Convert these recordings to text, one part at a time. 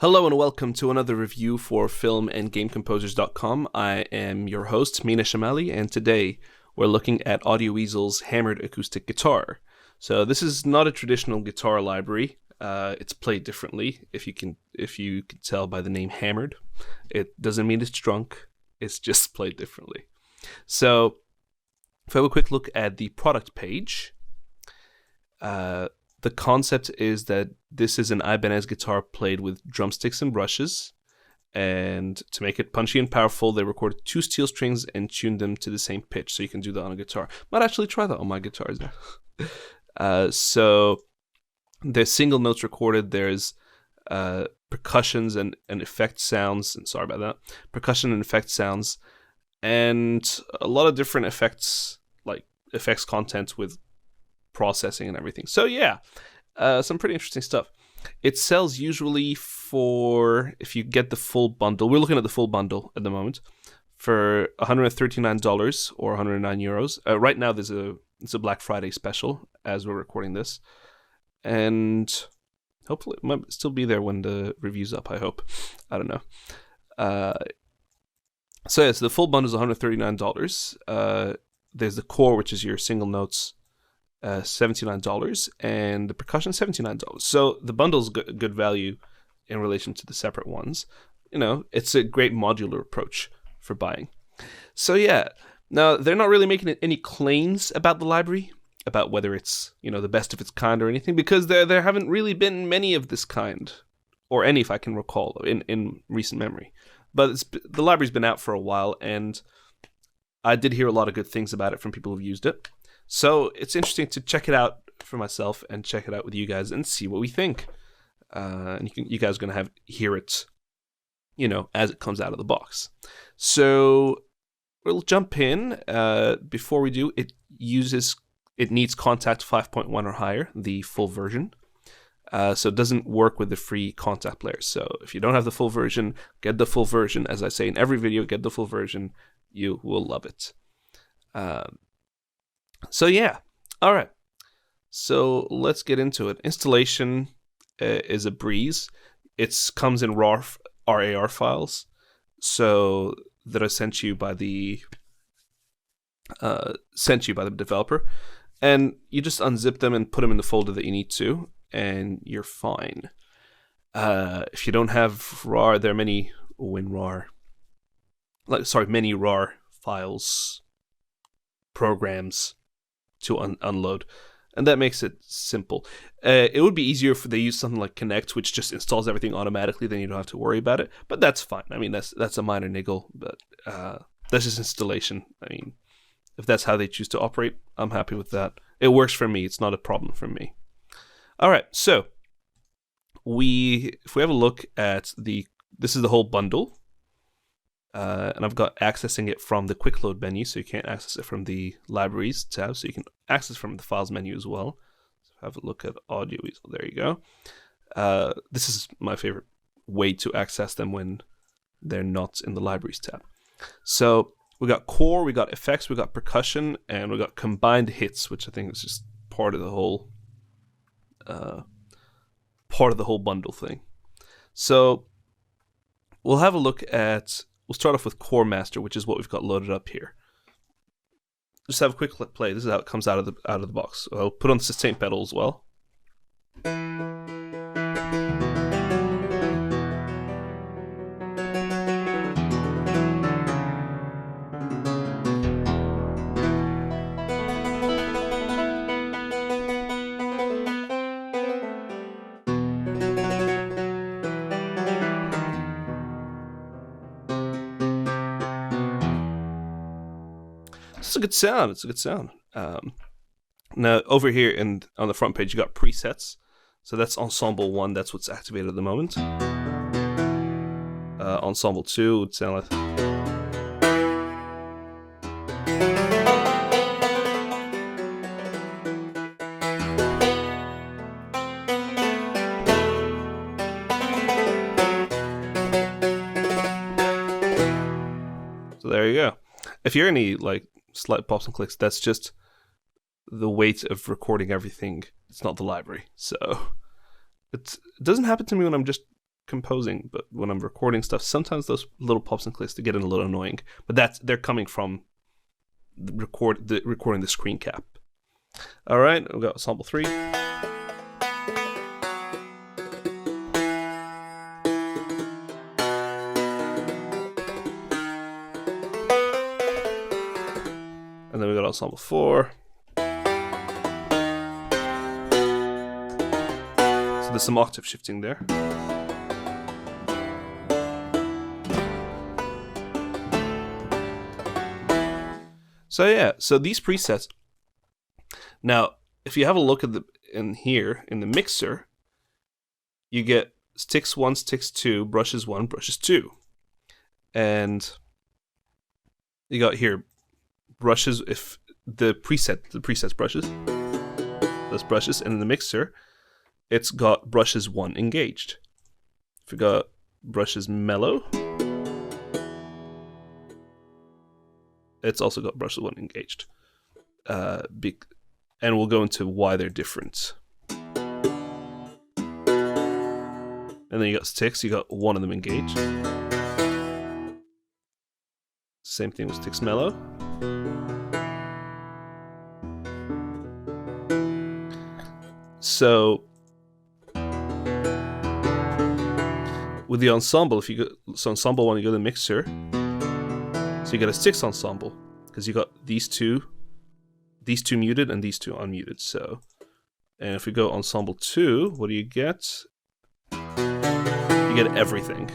Hello and welcome to another review for filmandgamecomposers.com. I am your host, Meena Shamaly, and today we're looking at Audiowiesel's Hammered Acoustic Guitar. So this is not a traditional guitar library. It's played differently, if you can tell by the name Hammered. It doesn't mean it's drunk, it's just played differently. So if we have a quick look at the product page, the concept is that this is an Ibanez guitar played with drumsticks and brushes, and to make it punchy and powerful, they recorded 2 steel strings and tuned them to the same pitch, so you can do that on a guitar. Might actually try that on my guitars. So there's single notes recorded, there's percussions and effect sounds, and sorry about that, percussion and effect sounds, and a lot of different effects, like effects content with processing and everything. So yeah, some pretty interesting stuff. It sells usually for, if you get the full bundle, we're looking at the full bundle at the moment, for $139 or 109 euros. Right now it's a Black Friday special as we're recording this, and hopefully it might still be there when the review's up. I hope. I don't know. So yeah, so the full bundle is $139. There's the core, which is your single notes, $79, and the percussion $79. So the bundle's good value in relation to the separate ones. You know, it's a great modular approach for buying. So yeah, now they're not really making any claims about the library, about whether it's, you know, the best of its kind or anything, because there haven't really been many of this kind, or any, if I can recall, in recent memory. But the library's been out for a while, and I did hear a lot of good things about it from people who've used it. So it's interesting to check it out for myself and check it out with you guys and see what we think. And you guys are going to hear it, you know, as it comes out of the box. So we'll jump in. Before we do, it needs Kontakt 5.1 or higher, the full version. So it doesn't work with the free Kontakt players. So if you don't have the full version, get the full version. As I say in every video, get the full version. You will love it. So yeah, all right. So let's get into it. Installation is a breeze. It comes in raw RAR files, so that are sent you by the developer, and you just unzip them and put them in the folder that you need to, and you're fine. If you don't have RAR, there are many many RAR files, programs to unload, and that makes it simple. It would be easier if they use something like Connect, which just installs everything automatically, then you don't have to worry about it, but that's fine. I mean, that's a minor niggle, but that's just installation. I mean, if that's how they choose to operate, I'm happy with that. It works for me. It's not a problem for me. All right, so if we have a look at this is the whole bundle. And I've got accessing it from the quick load menu, so you can't access it from the libraries tab, so you can access from the files menu as well. So have a look at Audiowiesel. There you go. This is my favorite way to access them when they're not in the libraries tab. So we got core, we got effects, we got percussion, and we got combined hits, which I think is just part of the whole bundle thing. So we'll have a look at. We'll start off with Core Master, which is what we've got loaded up here. Just have a quick play. This is how it comes out of the box. I'll put on the sustain pedal as well. It's a good sound. It's a good sound. Now over here on the front page, you got presets. So that's Ensemble 1. That's what's activated at the moment. Ensemble 2 would sound like. So there you go. If you're any slight pops and clicks, that's just the weight of recording everything. It's not the library. So it doesn't happen to me when I'm just composing, but when I'm recording stuff, sometimes those little pops and clicks they get a little annoying. But they're coming from recording the screen cap. All right, we've got sample 3. And then we got ensemble 4. So there's some octave shifting there. So yeah, so these presets. Now, if you have a look at in the mixer, you get sticks 1, sticks 2, brushes 1, brushes 2. And you got here brushes, if the presets brushes, those brushes, and in the mixer, it's got brushes 1 engaged. If we got brushes mellow, it's also got brushes 1 engaged. And we'll go into why they're different. And then you got sticks, you got 1 of them engaged. Same thing with sticks mellow. So with the ensemble, if you go ensemble 1, you go to the mixer. So you get a sticks ensemble because you got these two muted and these 2 unmuted. So, and if we go ensemble 2, what do you get? You get everything.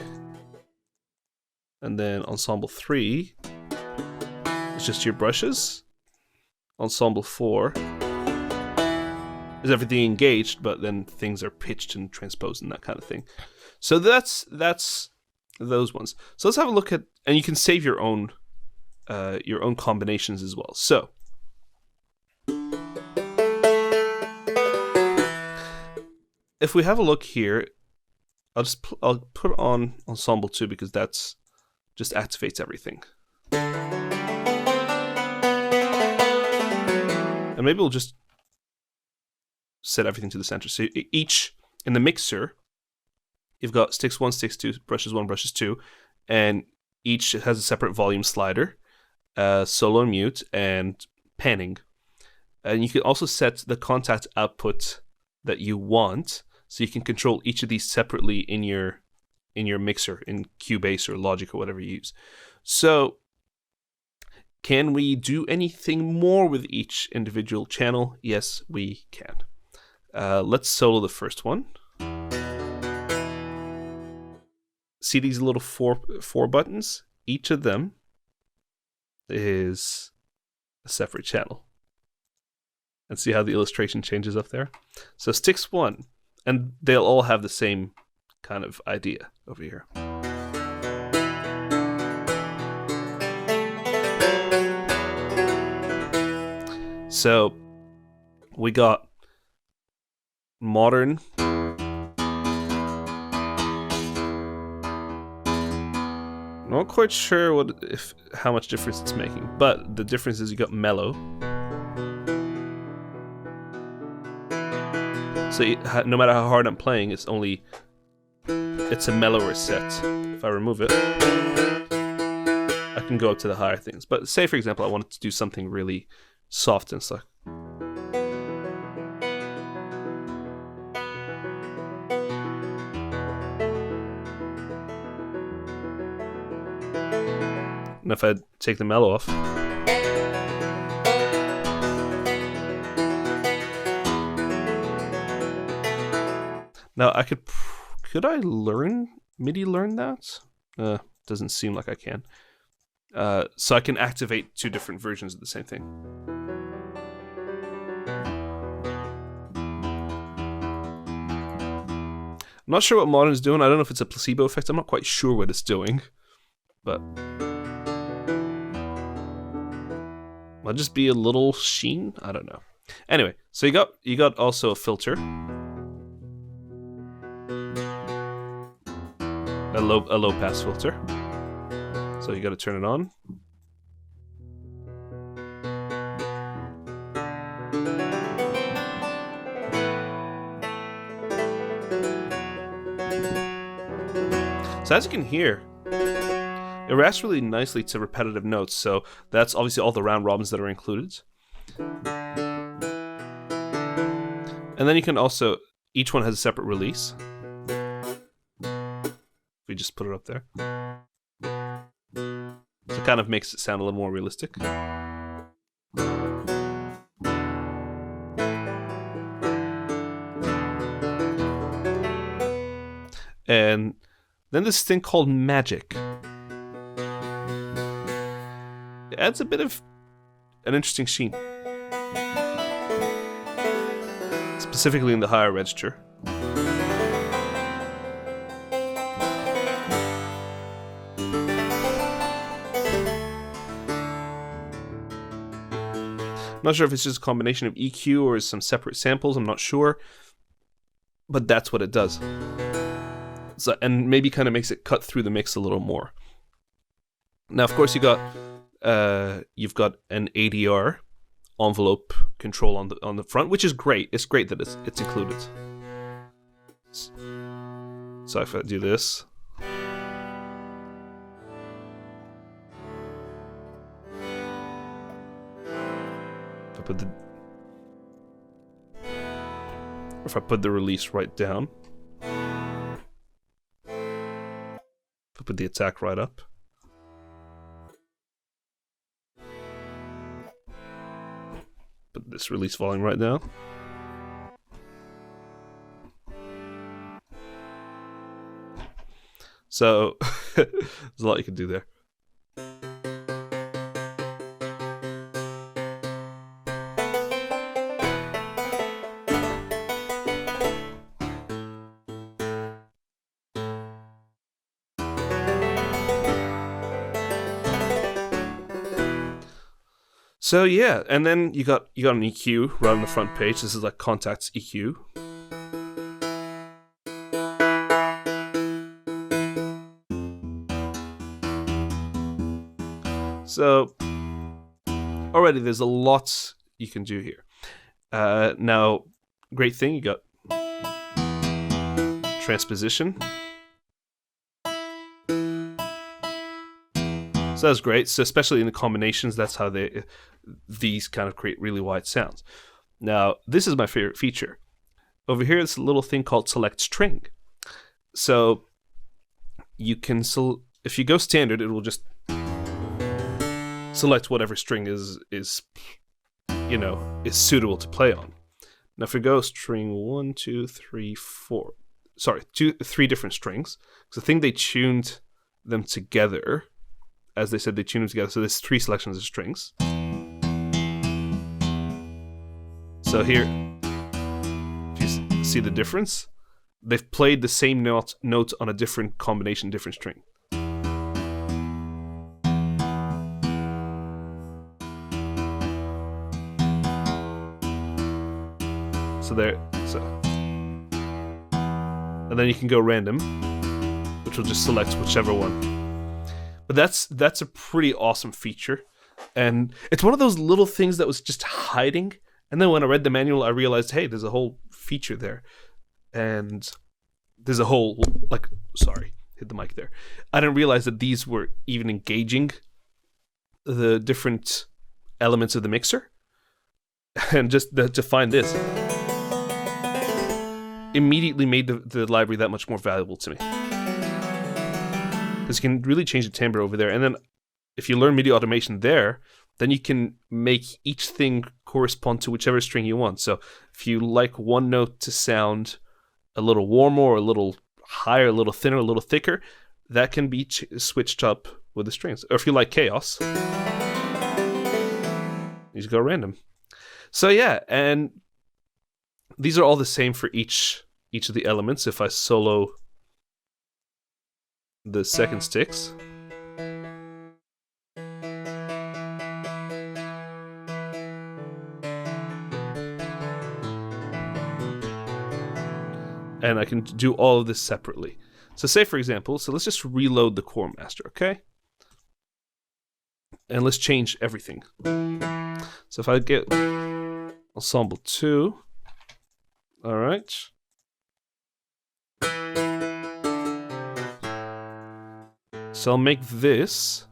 And then ensemble 3 is just your brushes. Ensemble 4 is everything engaged, but then things are pitched and transposed and that kind of thing. So that's those ones. So let's have a look at, and you can save your own combinations as well. So if we have a look here, I'll put on ensemble 2 because that's just activates everything. And maybe we'll just set everything to the center. So each, in the mixer, you've got sticks 1, sticks 2, brushes 1, brushes 2, and each has a separate volume slider, solo and mute, and panning. And you can also set the Kontakt output that you want, so you can control each of these separately in your mixer, in Cubase or Logic or whatever you use. So can we do anything more with each individual channel? Yes, we can. Let's solo the first one. See these little four buttons? Each of them is a separate channel. And see how the illustration changes up there? So sticks 1, and they'll all have the same kind of idea over here. So we got modern, not quite sure how much difference it's making, but the difference is you got mellow. So no matter how hard I'm playing, it's a mellower set. If I remove it, I can go up to the higher things. But say, for example, I wanted to do something really soft and stuff. And if I take the mellow off, now I could I MIDI learn that? Doesn't seem like I can. So I can activate 2 different versions of the same thing. I'm not sure what modern is doing. I don't know if it's a placebo effect. I'm not quite sure what it's doing, but might just be a little sheen. I don't know. Anyway, so you got also a filter, a low pass filter. So you got to turn it on. So as you can hear, it reacts really nicely to repetitive notes, so that's obviously all the round robins that are included. And then you can also, each one has a separate release. We just put it up there. So it kind of makes it sound a little more realistic. And then this thing called magic. It adds a bit of an interesting sheen. Specifically in the higher register. I'm not sure if it's just a combination of EQ or some separate samples, I'm not sure. But that's what it does. So, and maybe kind of makes it cut through the mix a little more. Now, of course, you've got an ADR envelope control on the front, which is great. It's great that it's included. So if I do this, if I put the release right down, if I put the attack right up, put this release volume right down, so there's a lot you can do there. So yeah, and then you got an EQ right on the front page. This is like Kontakt's EQ. So already there's a lot you can do here. Now, great thing, you got transposition. So that's great. So especially in the combinations, that's how these kind of create really wide sounds. Now, this is my favorite feature. Over here, it's a little thing called select string. So you can if you go standard, it will just select whatever string is suitable to play on. Now, if we go string 1, 2, 3, 4, sorry, 3 different strings. because I think they tuned them together. As they said, they tuned them together. So there's 3 selections of strings. So here, if you see the difference, they've played the same note on a different combination, different string. And then you can go random, which will just select whichever one. But that's a pretty awesome feature, and it's one of those little things that was just hiding. And then when I read the manual, I realized, hey, there's a whole feature there, and there's a whole hit the mic there. I didn't realize that these were even engaging the different elements of the mixer, and just to find this immediately made the library that much more valuable to me. Because you can really change the timbre over there. And then if you learn MIDI automation there, then you can make each thing correspond to whichever string you want. So if you like one note to sound a little warmer or a little higher, a little thinner, a little thicker, that can be switched up with the strings. Or if you like chaos, you just go random. So yeah, and these are all the same for each of the elements. If I solo the second sticks, and I can do all of this separately. So say, for example, so let's just reload the Core Master, okay? And let's change everything. So if I get Ensemble 2, all right. So I'll make this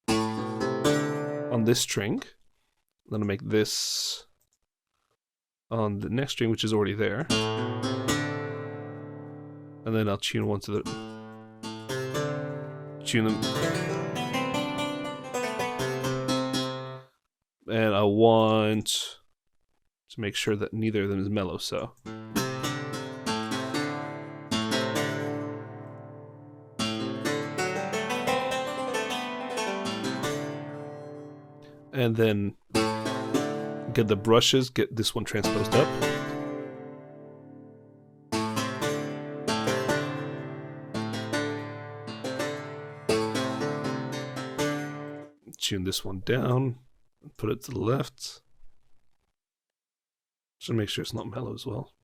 on this string. Then I'll make this on the next string, which is already there. And then I'll tune one to the... Tune them. And I want to make sure that neither of them is mellow, so... And then get the brushes, get this one transposed up. Tune this one down, put it to the left. Just make sure it's not mellow as well.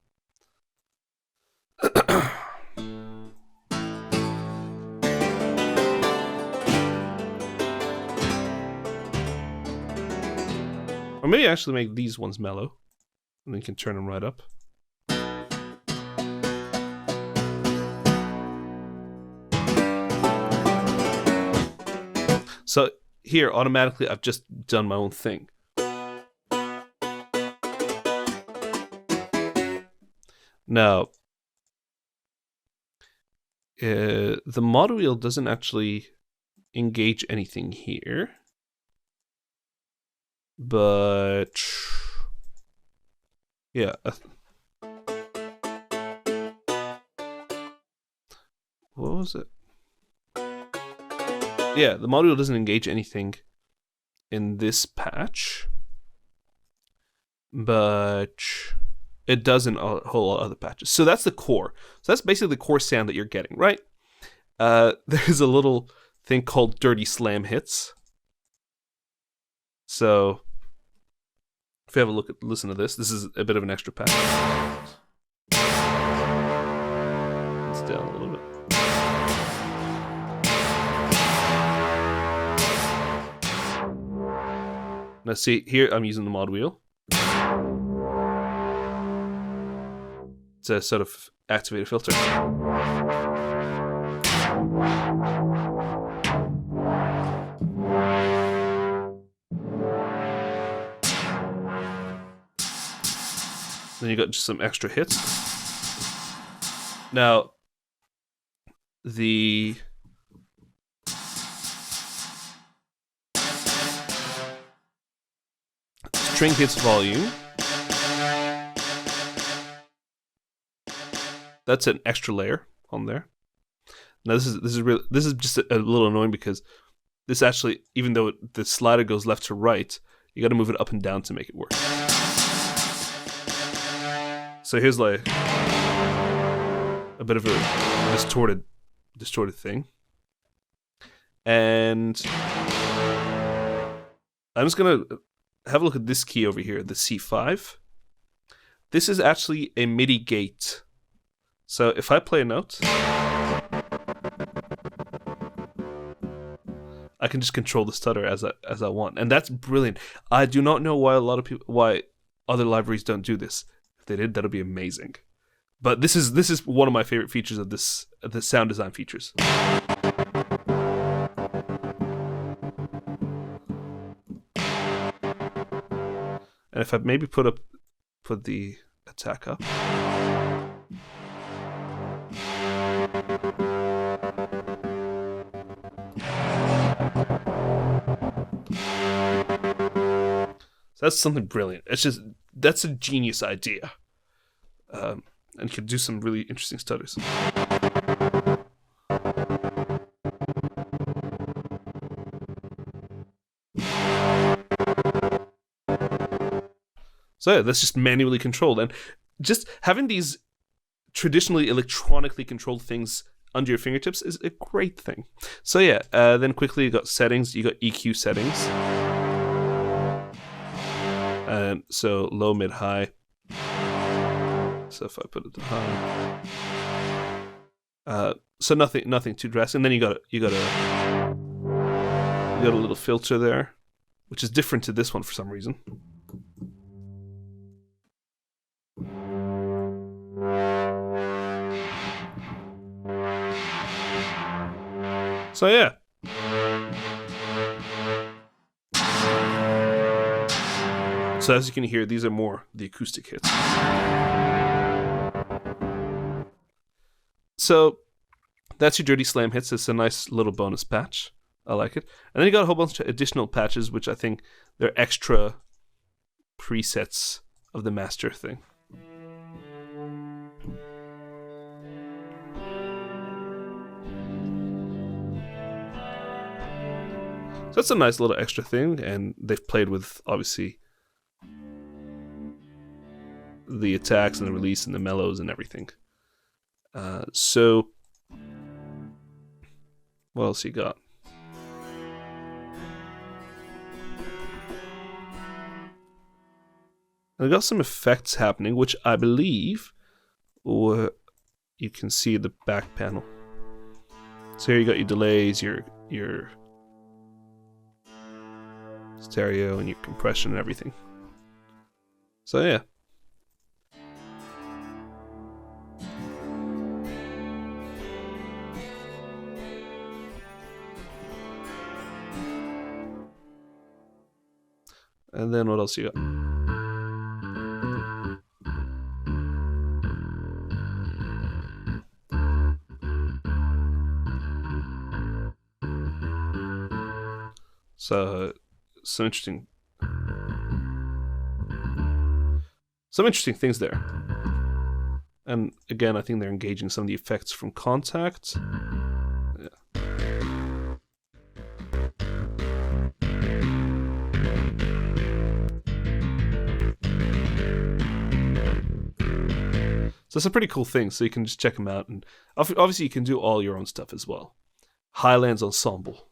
Or maybe actually make these ones mellow, and then you can turn them right up. So here, automatically, I've just done my own thing. Now, the mod wheel doesn't actually engage anything here. But yeah, what was it? Yeah, the module doesn't engage anything in this patch, but it does in a whole lot of other patches. So that's the core. So that's basically the core sound that you're getting, right? There's a little thing called dirty slam hits. So if you have a listen to this, this is a bit of an extra patch. It's down a little bit. Now see, here I'm using the mod wheel to sort of activate a filter. Then you got just some extra hits. Now, the string hits volume. That's an extra layer on there. Now this is just a little annoying because this actually, even though the slider goes left to right, you got to move it up and down to make it work. So here's like a bit of a distorted thing. And I'm just gonna have a look at this key over here, the C5. This is actually a MIDI gate. So if I play a note, I can just control the stutter as I want, and that's brilliant. I do not know why other libraries don't do this. If they did, that'd be amazing. But this is one of my favorite features of the sound design features. And if I maybe put the attack up. So that's something brilliant. That's a genius idea. And could do some really interesting stutters. So yeah, that's just manually controlled, and just having these traditionally electronically controlled things under your fingertips is a great thing. So yeah, then quickly you got settings. You got EQ settings, and so low, mid, high. So if I put it to high, so nothing too drastic. And then you got a little filter there, which is different to this one for some reason. So yeah. So as you can hear, these are more the acoustic hits. So that's your Dirty Slam hits. It's a nice little bonus patch. I like it. And then you got a whole bunch of additional patches, which I think they're extra presets of the master thing. So that's a nice little extra thing, and they've played with, obviously, the attacks and the release and the mellows and everything. So, what else you got? And I got some effects happening, which I believe you can see the back panel. So here you got your delays, your stereo, and your compression and everything. So yeah. And then what else you got? So some interesting things there. And again, I think they're engaging some of the effects from Kontakt. Yeah. So it's a pretty cool thing, so you can just check them out. And obviously you can do all your own stuff as well. Highlands Ensemble.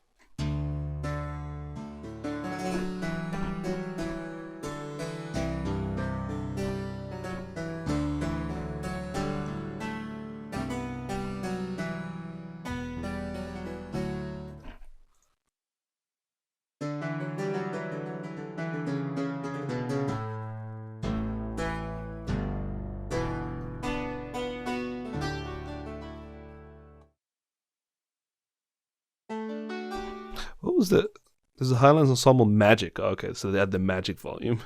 What was that? There's a Highlands Ensemble Magic. Oh, okay, so they had the Magic volume.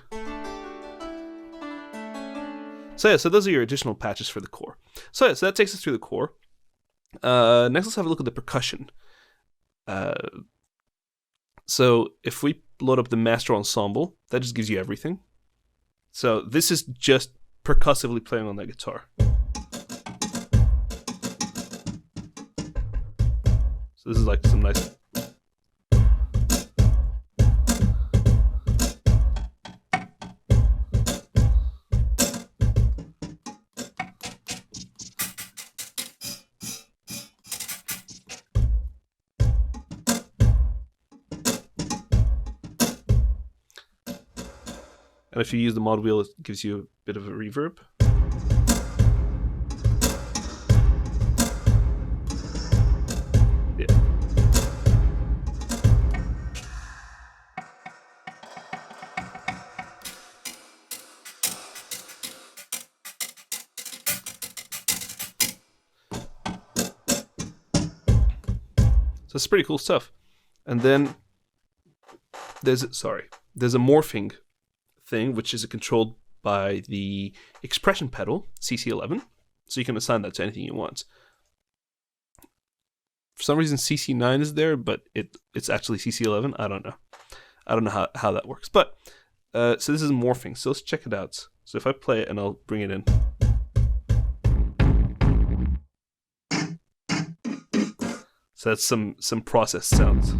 So yeah, so those are your additional patches for the core. So yeah, so that takes us through the core. Next, let's have a look at the percussion. So if we load up the Master Ensemble, that just gives you everything. So this is just percussively playing on that guitar. So this is like some nice... And if you use the mod wheel, it gives you a bit of a reverb. Yeah. So it's pretty cool stuff. And then there's a morphing thing, which is controlled by the expression pedal, CC11. So you can assign that to anything you want. For some reason, CC9 is there, but it's actually CC11. I don't know. I don't know how that works. But, so this is morphing. So let's check it out. So if I play it and I'll bring it in. So that's some processed sounds.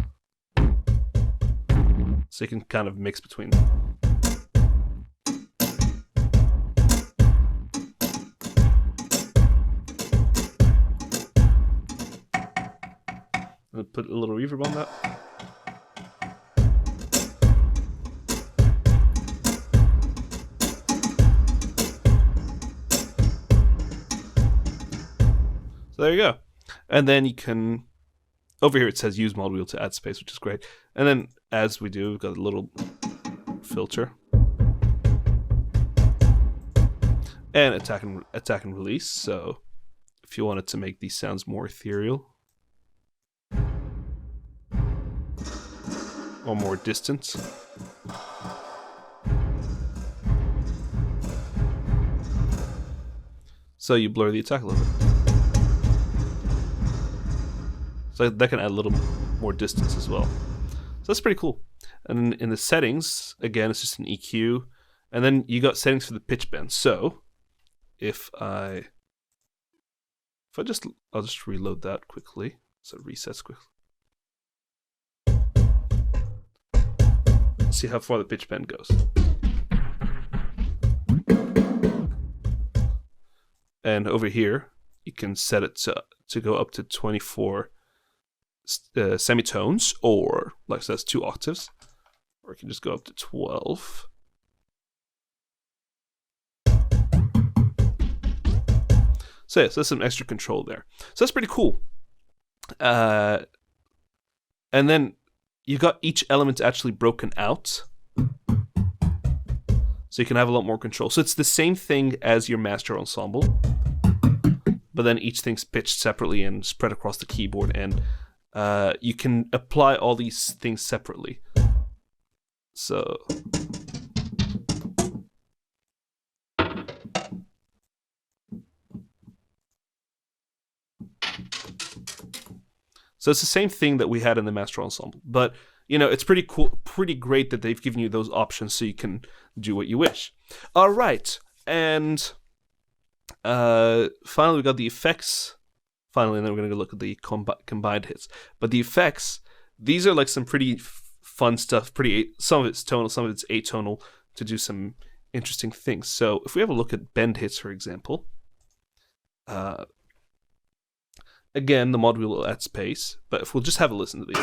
So you can kind of mix between. I'll put a little reverb on that. So there you go. And then you can, over here it says use mod wheel to add space, which is great. And then as we do, we've got a little filter. And attack and release. So if you wanted to make these sounds more ethereal, or more distant. So you blur the attack a little bit. So that can add a little more distance as well. So that's pretty cool. And in the settings, again, it's just an EQ. And then you got settings for the pitch bend. So I'll just reload that quickly. So it resets quickly. See how far the pitch bend goes. And over here, you can set it to go up to 24 semitones, or like so that's 2 octaves. Or you can just go up to 12. So yeah, so there's some extra control there. So that's pretty cool. And then you got each element actually broken out. So you can have a lot more control. So it's the same thing as your master ensemble, but then each thing's pitched separately and spread across the keyboard, and you can apply all these things separately. So it's the same thing that we had in the master ensemble, but you know, it's pretty cool, pretty great that they've given you those options so you can do what you wish. All right, and finally we got the effects. Finally, and then we're going to look at the combined hits. But the effects, these are like some pretty fun stuff. Some of it's tonal, some of it's atonal, to do some interesting things. So if we have a look at bend hits, for example, again, the mod wheel will add space, but if we'll just have a listen to these.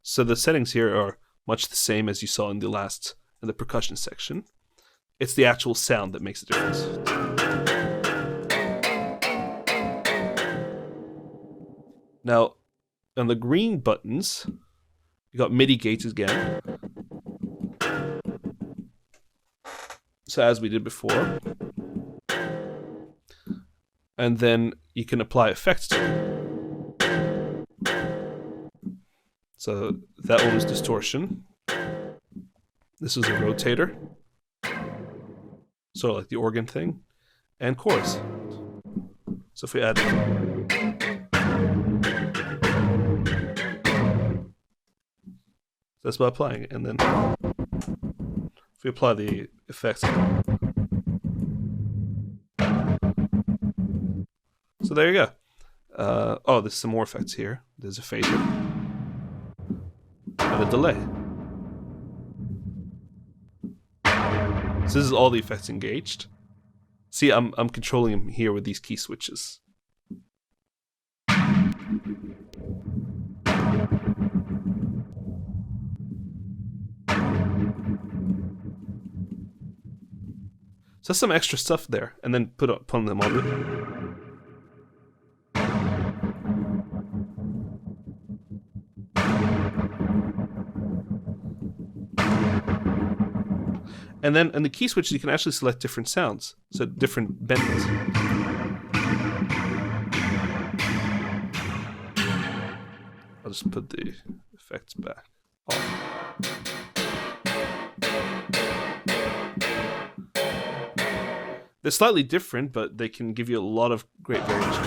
So the settings here are much the same as you saw in the percussion section. It's the actual sound that makes a difference. Now, on the green buttons, you got MIDI gates again. So as we did before. And then you can apply effects to it. So that one was distortion. This is a rotator. Sort of like the organ thing. And chorus. So if we add... That's by applying it. And then if we apply the effects... So there you go. Oh, there's some more effects here. There's a phaser. And a delay. So this is all the effects engaged. See, I'm controlling them here with these key switches. So that's some extra stuff there, and then put upon the model. And then in the key switches, you can actually select different sounds, so different bends. I'll just put the effects back on. They're slightly different, but they can give you a lot of great variations.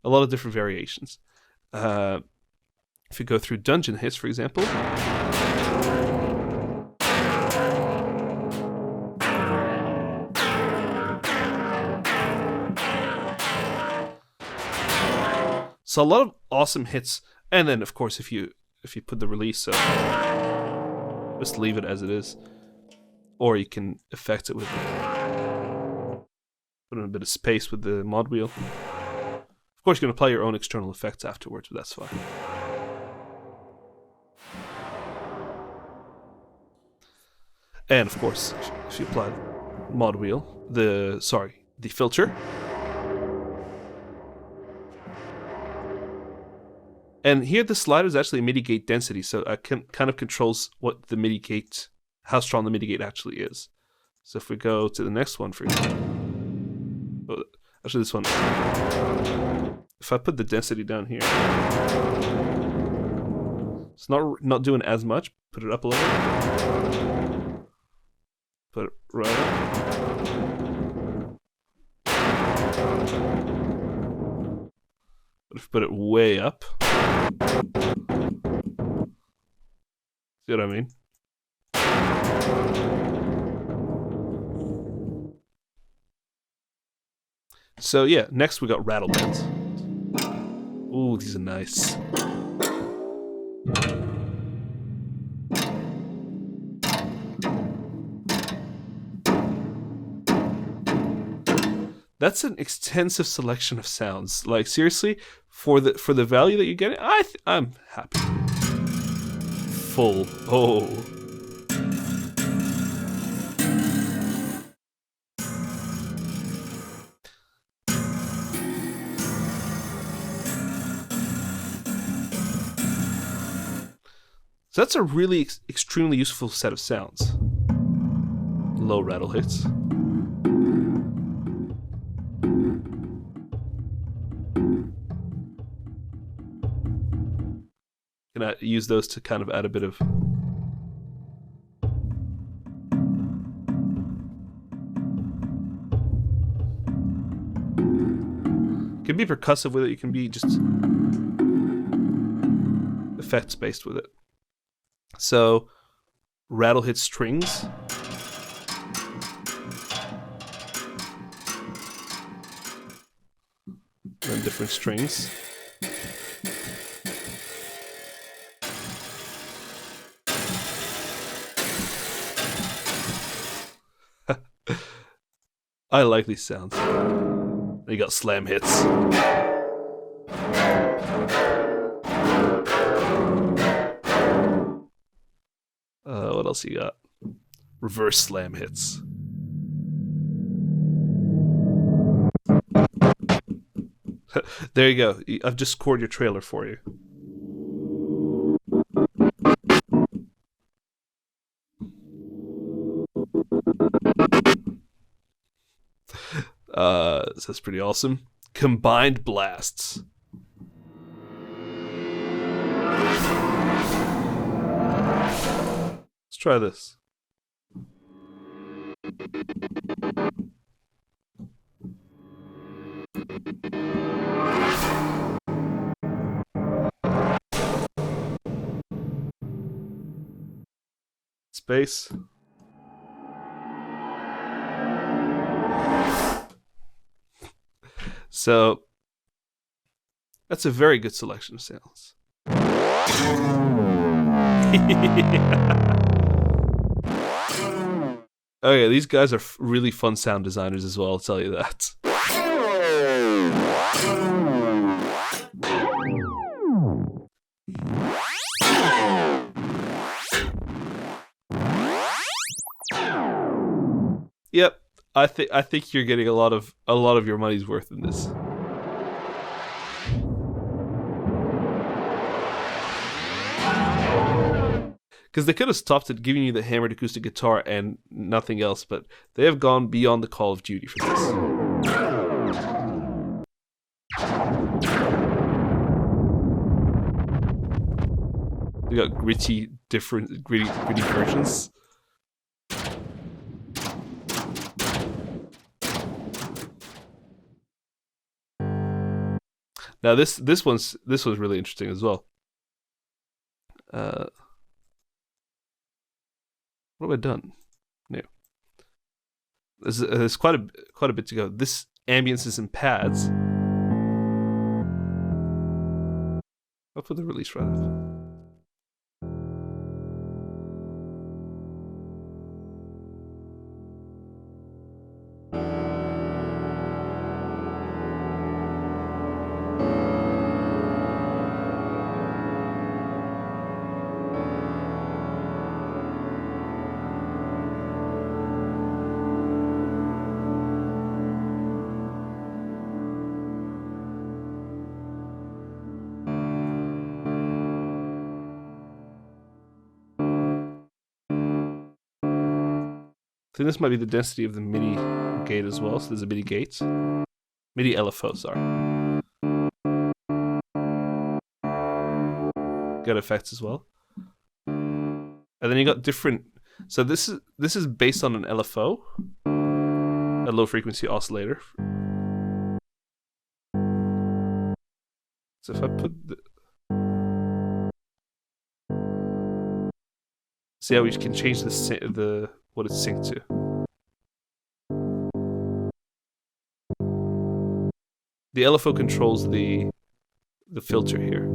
A lot of different variations. If you go through dungeon hits, for example. So a lot of awesome hits, and then of course if you put the release, so just leave it as it is, or you can affect it with put in a bit of space with the mod wheel. Of course, you can apply your own external effects afterwards, but that's fine. And of course, if you apply the mod wheel, the filter. And here the slider is actually a MIDI gate density, so it kind of controls what the MIDI gate, how strong the MIDI gate actually is. So if we go to the next one, for example. Oh, actually, this one. If I put the density down here, it's not doing as much. Put it up a little. Put it right up. But if I put it way up, see what I mean? So yeah, next we got rattle bends. Ooh, these are nice. That's an extensive selection of sounds. Like seriously, for the value that you're getting, I'm happy. Full. Oh. So that's a really extremely useful set of sounds. Low rattle hits. Gonna use those to kind of add a bit of you can be percussive with it, you can be just effects based with it. So rattle hit strings. And different strings. I like these sounds. You got slam hits. What else you got? Reverse slam hits. There you go. I've just scored your trailer for you. So that's pretty awesome. Combined blasts. Let's try this. Space. So that's a very good selection of sounds. Okay, these guys are really fun sound designers as well, I'll tell you that. Yep, I think you're getting a lot of your money's worth in this. Because they could have stopped at giving you the hammered acoustic guitar and nothing else, but they have gone beyond the Call of Duty for this. We got gritty versions. Now this was really interesting as well. What have I done? No. There's quite a bit to go. This ambience is in pads. I'll put the release right up. I think this might be the density of the MIDI gate as well. So there's a MIDI gate. MIDI LFO, sorry. Got effects as well. And then you got different. So this is based on an LFO, a low frequency oscillator. So if I put see how we can change the what it's synced to. The LFO controls the filter here.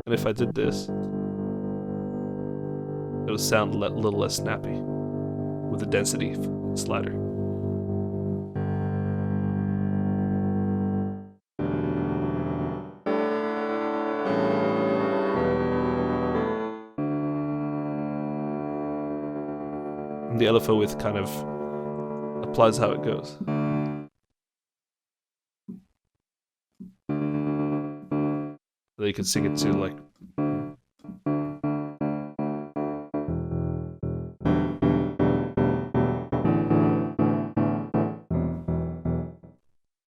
And if I did this, it'll sound a little less snappy with the density slider. And the LFO width kind of applies how it goes. So you can sync it to like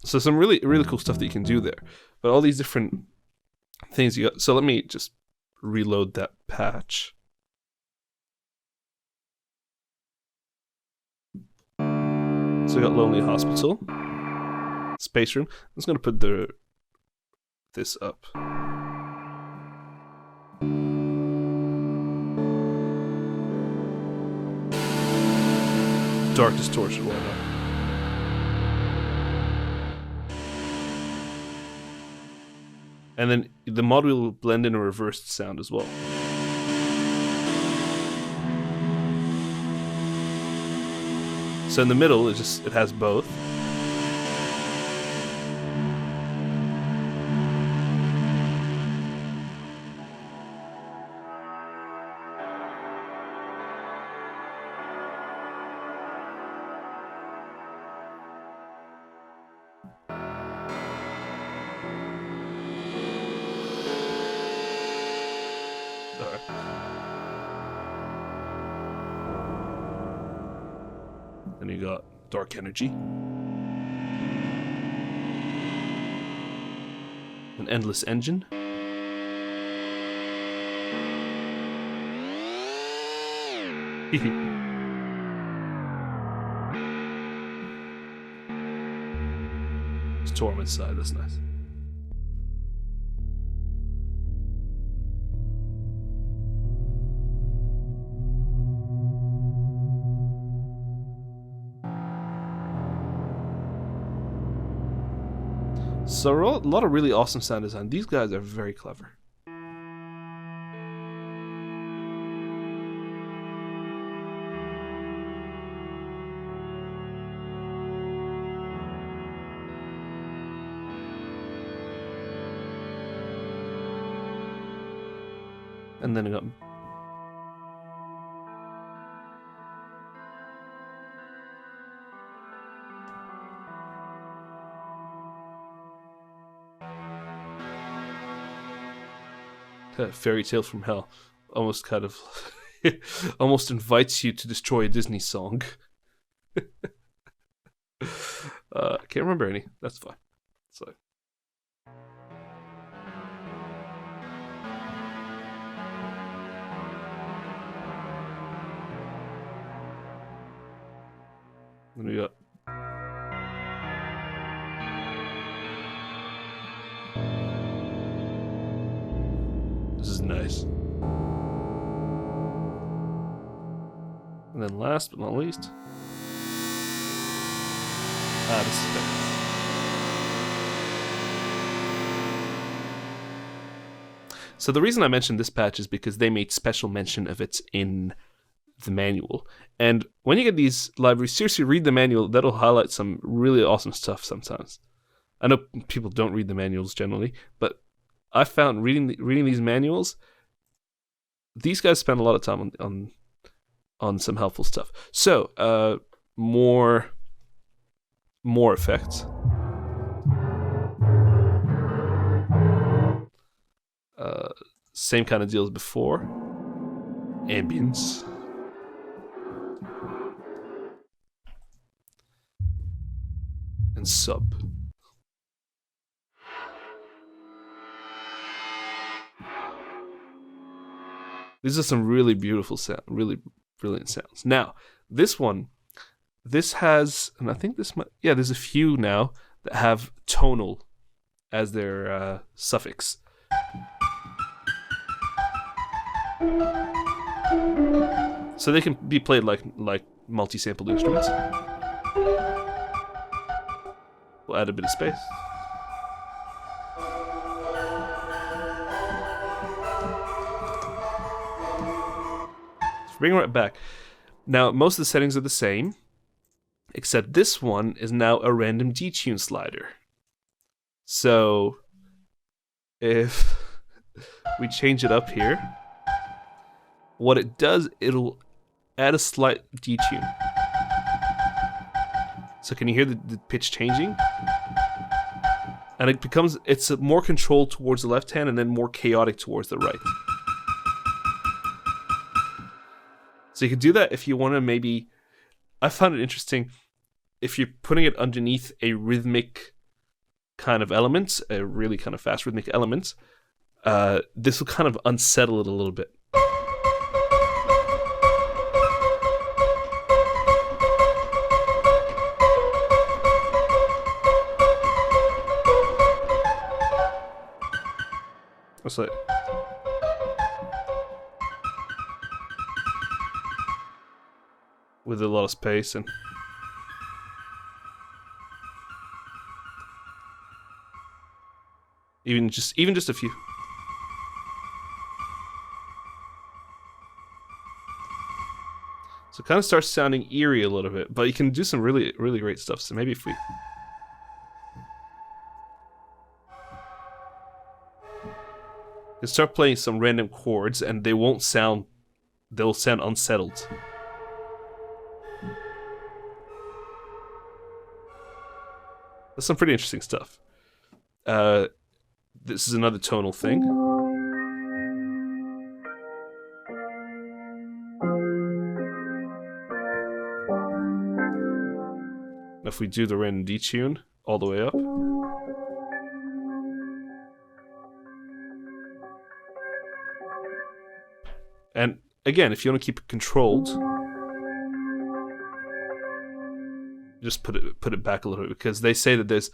so some really cool stuff that you can do there. But all these different things you got. So let me just reload that patch. So we got Lonely Hospital, Space Room. I'm just gonna put this up. Dark distortion, why not? And then the mod will blend in a reversed sound as well. So in the middle, it has both. Then you got Dark Energy, an Endless Engine, Storm inside, that's nice. So a lot of really awesome sound design. These guys are very clever. And then I got Fairy Tale from Hell. Almost kind of almost invites you to destroy a Disney song. I can't remember any. That's fine. So then we got this is nice. And then last but not least, this is better. So the reason I mentioned this patch is because they made special mention of it in the manual. And when you get these libraries, seriously read the manual. That'll highlight some really awesome stuff sometimes. I know people don't read the manuals generally, but I found reading these manuals, these guys spend a lot of time on some helpful stuff. So more effects. same kind of deal as before. Ambience. And sub. These are some really beautiful sound, really brilliant sounds. Now, this one, this has, and I think this might, yeah, there's a few now that have tonal as their suffix. So they can be played like multi-sampled instruments. We'll add a bit of space. Bring it right back. Now, most of the settings are the same, except this one is now a random detune slider. So, if we change it up here, what it does, it'll add a slight detune. So can you hear the pitch changing? And it's more controlled towards the left hand and then more chaotic towards the right. So you can do that if you want to maybe... I found it interesting if you're putting it underneath a rhythmic kind of element, a really kind of fast rhythmic element, this will kind of unsettle it a little bit. What's that? With a lot of space and even just a few. So it kind of starts sounding eerie a little bit, but you can do some really, really great stuff. So maybe if we can start playing some random chords and they'll sound unsettled. That's some pretty interesting stuff. This is another tonal thing. If we do the random detune all the way up. And again, if you want to keep it controlled, just put it back a little bit, because they say that there's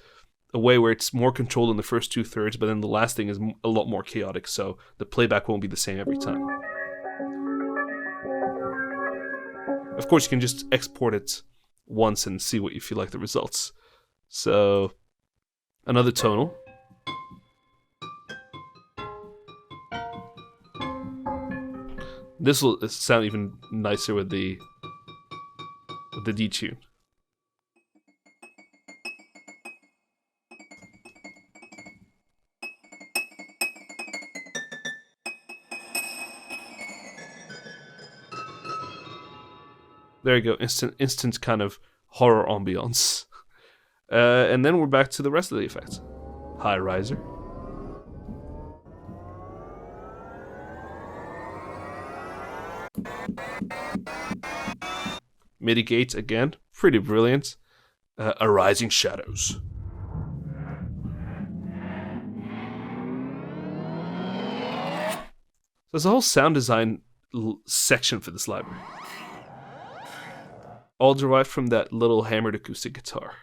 a way where it's more controlled in the first 2/3, but then the last thing is a lot more chaotic, so the playback won't be the same every time. Of course, you can just export it once and see what you feel like the results. So, another tonal. This will sound even nicer with the detune. There you go, instant kind of horror ambiance. And then we're back to the rest of the effects. High riser. Mitigate again, pretty brilliant. Arising shadows. There's a whole sound design section for this library, all derived from that little hammered acoustic guitar.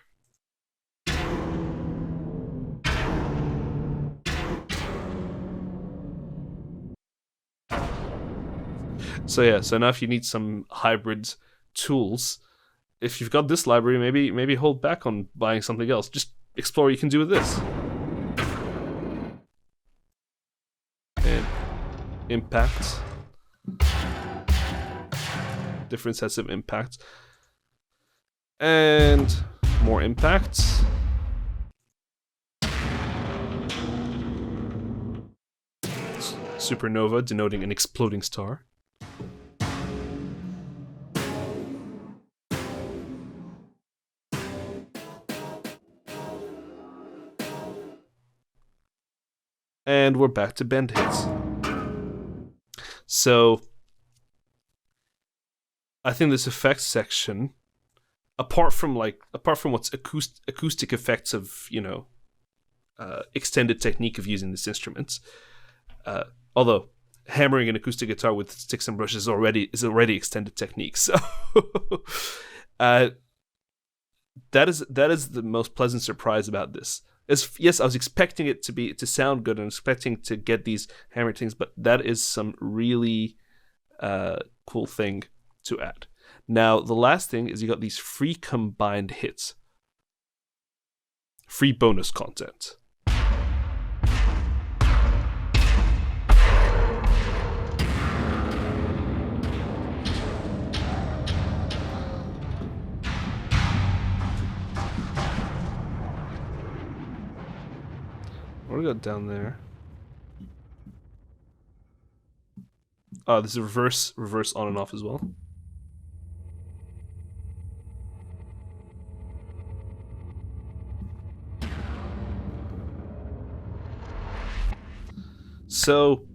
So yeah, so now if you need some hybrid tools, if you've got this library, maybe hold back on buying something else. Just explore what you can do with this. And impact. Different sets of impacts. And more impacts. Supernova, denoting an exploding star. And we're back to bend hits. So I think this effects section, apart from what's acoustic effects of, extended technique of using this instrument, although hammering an acoustic guitar with sticks and brushes is already extended technique. So that is the most pleasant surprise about this. Yes, I was expecting it to sound good and expecting to get these hammered things, but that is some really cool thing to add. Now, the last thing is you got these free combined hits, free bonus content. What do we got down there? Oh, this is reverse on and off as well. So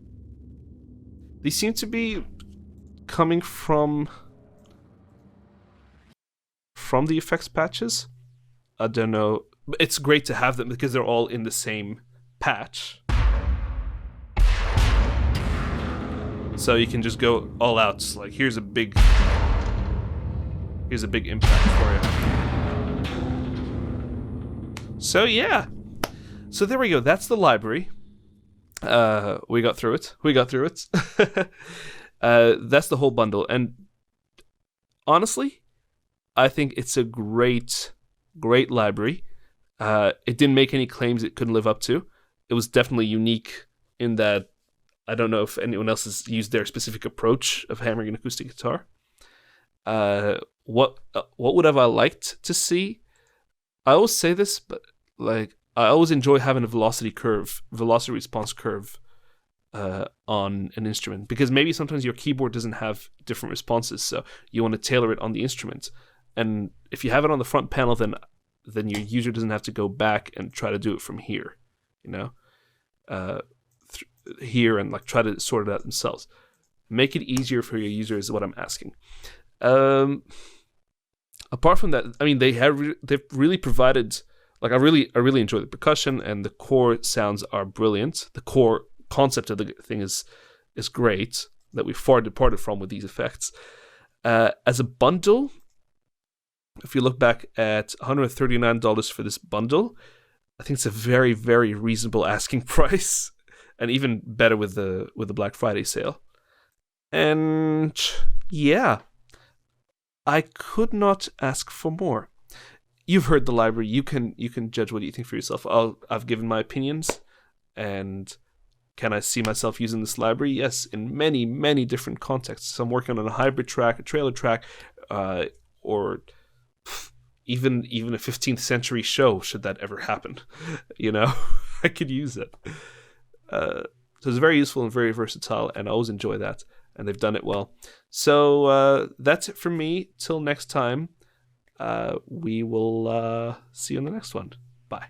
these seem to be coming from the effects patches. I don't know. It's great to have them because they're all in the same patch. So you can just go all out. Like here's a big impact for you. So yeah. So there we go. That's the library. We got through it. That's the whole bundle, and honestly, I think it's a great library. It didn't make any claims it couldn't live up to. It was definitely unique in that I don't know if anyone else has used their specific approach of hammering an acoustic guitar. What would have I liked to see? I always say this, but like I always enjoy having a velocity response curve on an instrument, because maybe sometimes your keyboard doesn't have different responses, so you want to tailor it on the instrument. And if you have it on the front panel, then your user doesn't have to go back and try to do it from here, here and like try to sort it out themselves. Make it easier for your user is what I'm asking. Apart from that, I mean, they've really provided. Like I really enjoy the percussion, and the core sounds are brilliant. The core concept of the thing is great, that we far departed from with these effects. As a bundle, if you look back at $139 for this bundle, I think it's a very, very reasonable asking price, and even better with the Black Friday sale. And yeah, I could not ask for more. You've heard the library. You can judge what you think for yourself. I've given my opinions, and can I see myself using this library? Yes, in many, many different contexts. So I'm working on a hybrid track, a trailer track, or even a 15th century show, should that ever happen. I could use it. So it's very useful and very versatile, and I always enjoy that, and they've done it well. So that's it from me. Till next time. We will see you in the next one. Bye.